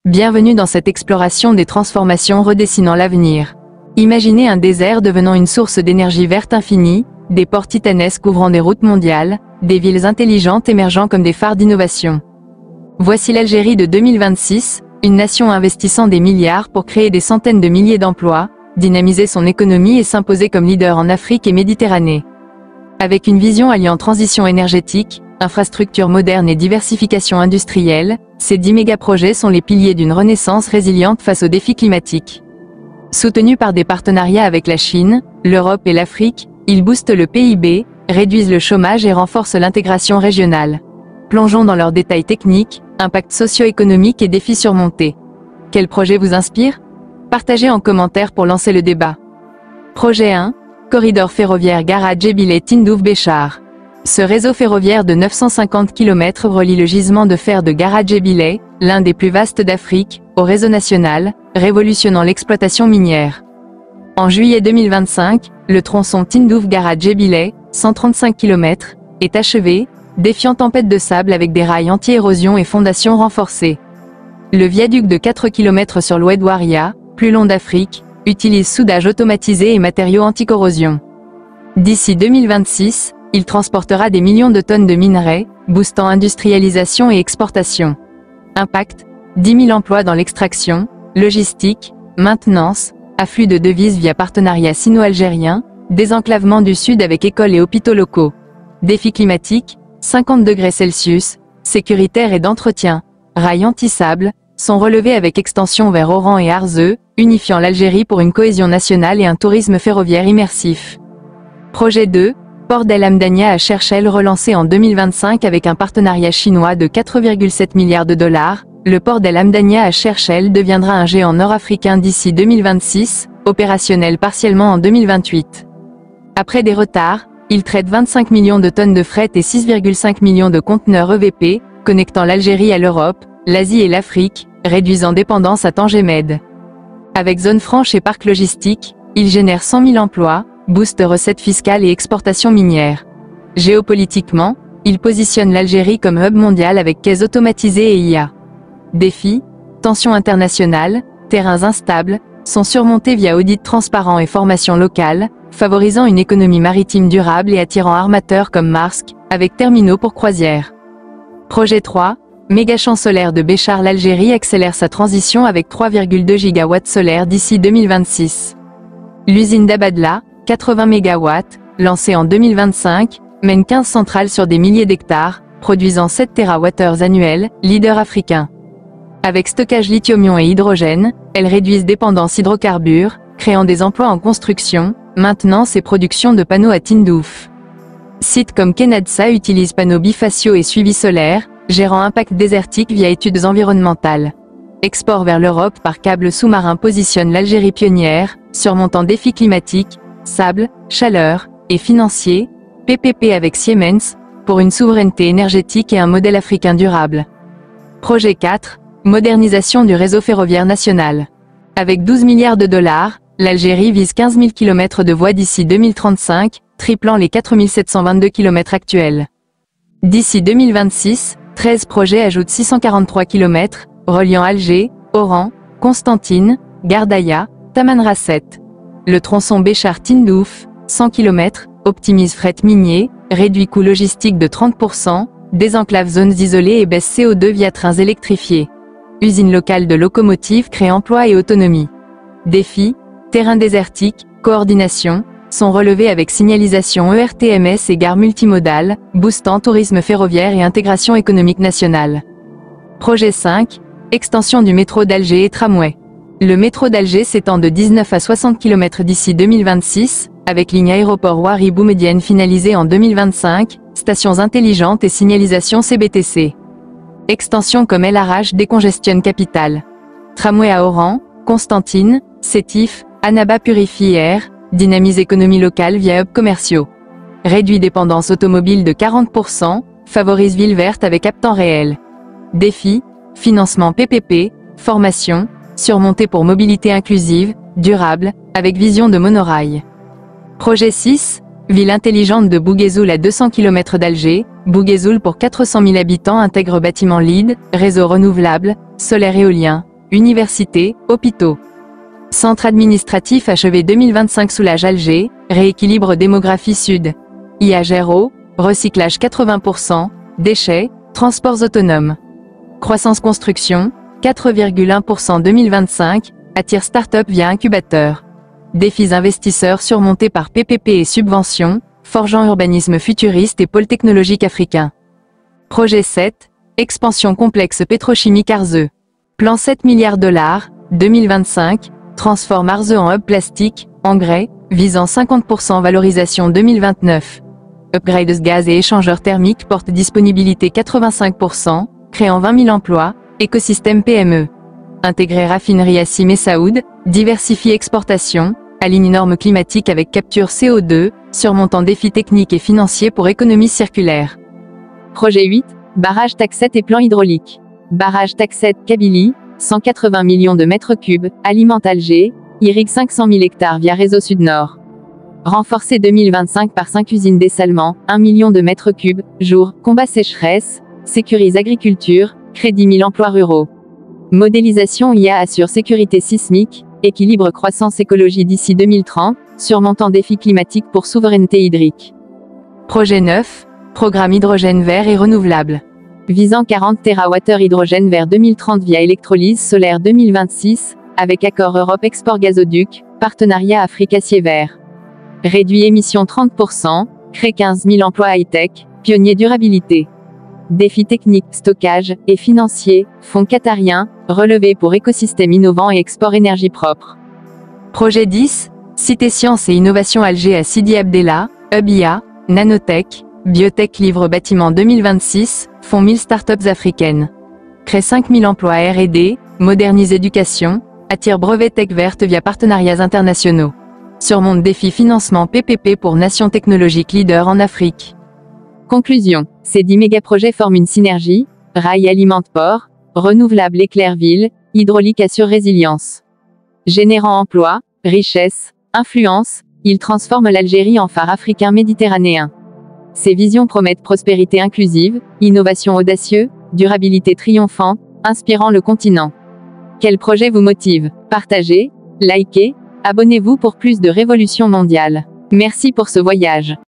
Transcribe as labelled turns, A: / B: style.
A: Bienvenue dans cette exploration des transformations redessinant l'avenir. Imaginez un désert devenant une source d'énergie verte infinie, des ports titanesques ouvrant des routes mondiales, des villes intelligentes émergeant comme des phares d'innovation. Voici l'Algérie de 2026, une nation investissant des milliards pour créer des centaines de milliers d'emplois, dynamiser son économie et s'imposer comme leader en Afrique et Méditerranée. Avec une vision alliant transition énergétique, infrastructures modernes et diversification industrielle, ces 10 mégaprojets sont les piliers d'une renaissance résiliente face aux défis climatiques. Soutenus par des partenariats avec la Chine, l'Europe et l'Afrique, ils boostent le PIB, réduisent le chômage et renforcent l'intégration régionale. Plongeons dans leurs détails techniques, impacts socio-économiques et défis surmontés. Quel projet vous inspire? Partagez en commentaire pour lancer le débat. Projet 1. Corridor ferroviaire Gara Djebile Tindouf Béchar. Ce réseau ferroviaire de 950 km relie le gisement de fer de Gara Djebile, l'un des plus vastes d'Afrique, au réseau national, révolutionnant l'exploitation minière. En juillet 2025, le tronçon Tindouf-Gara Djebile, 135 km, est achevé, défiant tempête de sable avec des rails anti-érosion et fondations renforcées. Le viaduc de 4 km sur l'Oued Ouaria, plus long d'Afrique, utilise soudage automatisé et matériaux anti-corrosion. D'ici 2026, il transportera des millions de tonnes de minerais, boostant industrialisation et exportation. Impact, 10 000 emplois dans l'extraction, logistique, maintenance, afflux de devises via partenariat sino-algérien, désenclavement du sud avec écoles et hôpitaux locaux. Défi climatique, 50 degrés Celsius, sécuritaire et d'entretien, rails anti-sable, sont relevés avec extension vers Oran et Arzeu, unifiant l'Algérie pour une cohésion nationale et un tourisme ferroviaire immersif. Projet 2. Port d'El Hamdania à Cherchell relancé en 2025 avec un partenariat chinois de 4,7 milliards de dollars, le port d'El Hamdania à Cherchell deviendra un géant nord-africain d'ici 2026, opérationnel partiellement en 2028. Après des retards, il traite 25 millions de tonnes de fret et 6,5 millions de conteneurs EVP, connectant l'Algérie à l'Europe, l'Asie et l'Afrique, réduisant dépendance à Tanger Med. Avec zone franche et parc logistique, il génère 100 000 emplois, booste recettes fiscales et exportations minières. Géopolitiquement, il positionne l'Algérie comme hub mondial avec quais automatisés et IA. Défis, tensions internationales, terrains instables, sont surmontés via audits transparents et formations locales, favorisant une économie maritime durable et attirant armateurs comme Maersk, avec terminaux pour croisières. Projet 3. Mégachamp solaire de Béchar. L'Algérie accélère sa transition avec 3,2 gigawatts solaires d'ici 2026. L'usine d'Abadla, 80 MW, lancée en 2025, mène 15 centrales sur des milliers d'hectares, produisant 7 TWh annuels, leader africain. Avec stockage lithium-ion et hydrogène, elles réduisent dépendance hydrocarbures, créant des emplois en construction, maintenance et production de panneaux à Tindouf. Sites comme Kenadsa utilisent panneaux bifaciaux et suivi solaire, gérant impact désertique via études environnementales. Export vers l'Europe par câble sous-marin positionne l'Algérie pionnière, surmontant défis climatiques, sable, chaleur, et financiers, PPP avec Siemens, pour une souveraineté énergétique et un modèle africain durable. Projet 4. Modernisation du réseau ferroviaire national. Avec 12 milliards de dollars, l'Algérie vise 15 000 km de voies d'ici 2035, triplant les 4 722 km actuels. D'ici 2026, 13 projets ajoutent 643 km, reliant Alger, Oran, Constantine, Gardaïa, Tamanrasset. Le tronçon Béchar-Tindouf, 100 km, optimise fret minier, réduit coût logistique de 30%, désenclave zones isolées et baisse CO2 via trains électrifiés. Usine locale de locomotives crée emploi et autonomie. Défis, terrain désertique, coordination, sont relevés avec signalisation ERTMS et gare multimodale, boostant tourisme ferroviaire et intégration économique nationale. Projet 5. Extension du métro d'Alger et tramway. Le métro d'Alger s'étend de 19 à 60 km d'ici 2026, avec ligne aéroport Ouari Boumedienne finalisée en 2025, stations intelligentes et signalisation CBTC. Extension comme LRH décongestionne capitale. Tramway à Oran, Constantine, Sétif, Annaba Purifie Air, dynamise économie locale via hubs commerciaux. Réduit dépendance automobile de 40%, favorise ville verte avec app temps réel. Défis, financement PPP, formation, surmonté pour mobilité inclusive, durable, avec vision de monorail. Projet 6, ville intelligente de Bouguézoul à 200 km d'Alger. Bouguézoul pour 400 000 habitants intègre bâtiment LEED, réseau renouvelable, solaire éolien, universités, hôpitaux. Centre administratif achevé 2025 Soulage Alger, rééquilibre démographie sud. IAGERO, recyclage 80%, déchets, transports autonomes. Croissance construction, 4,1% 2025, attire start-up via incubateur. Défis investisseurs surmontés par PPP et subventions, forgeant urbanisme futuriste et pôle technologique africain. Projet 7, expansion complexe pétrochimique Arzeu. Plan 7 milliards $, 2025, transforme Arzeu en hub plastique, engrais, visant 50% valorisation 2029. Upgrades gaz et échangeurs thermiques porte disponibilité 85%, créant 20 000 emplois, écosystème PME. Intégrer raffinerie à Sim et Saoud, diversifie exportation, aligne normes climatiques avec capture CO2, surmontant défis techniques et financiers pour économie circulaire. Projet 8, barrage Taxet et plan hydraulique. Barrage Taxet, Kabylie, 180 millions de mètres cubes, alimente Alger, irrigue 500 000 hectares via réseau Sud-Nord. Renforcé 2025 par 5 usines dessalement, 1 million de mètres cubes, jour, combat sécheresse, sécurise agriculture, crée 10 000 emplois ruraux. Modélisation IA assure sécurité sismique, équilibre croissance écologie d'ici 2030, surmontant défis climatiques pour souveraineté hydrique. Projet 9, programme hydrogène vert et renouvelable. Visant 40 TWh hydrogène vers 2030 via électrolyse solaire 2026, avec accord Europe Export Gazoduc, partenariat Afrique Acier Vert. Réduit émissions 30%, crée 15 000 emplois high-tech, pionnier durabilité. Défis techniques, stockage et financiers, fonds qatariens, relevé pour écosystème innovant et export énergie propre. Projet 10, Cité Sciences et Innovation Alger à Sidi Abdellah, Hub IA, Nanotech, Biotech livre bâtiment 2026, fonds 1000 startups africaines. Crée 5000 emplois R&D, modernise éducation, attire brevet tech verte via partenariats internationaux. Surmonte défi financement PPP pour nations technologiques leaders en Afrique. Conclusion. Ces 10 mégaprojets forment une synergie, rail alimente port, renouvelable éclaire ville, hydraulique assure résilience. Générant emploi, richesse, influence, ils transforment l'Algérie en phare africain méditerranéen. Ces visions promettent prospérité inclusive, innovation audacieux, durabilité triomphante, inspirant le continent. Quel projet vous motive? Partagez, likez, abonnez-vous pour plus de révolution mondiale. Merci pour ce voyage.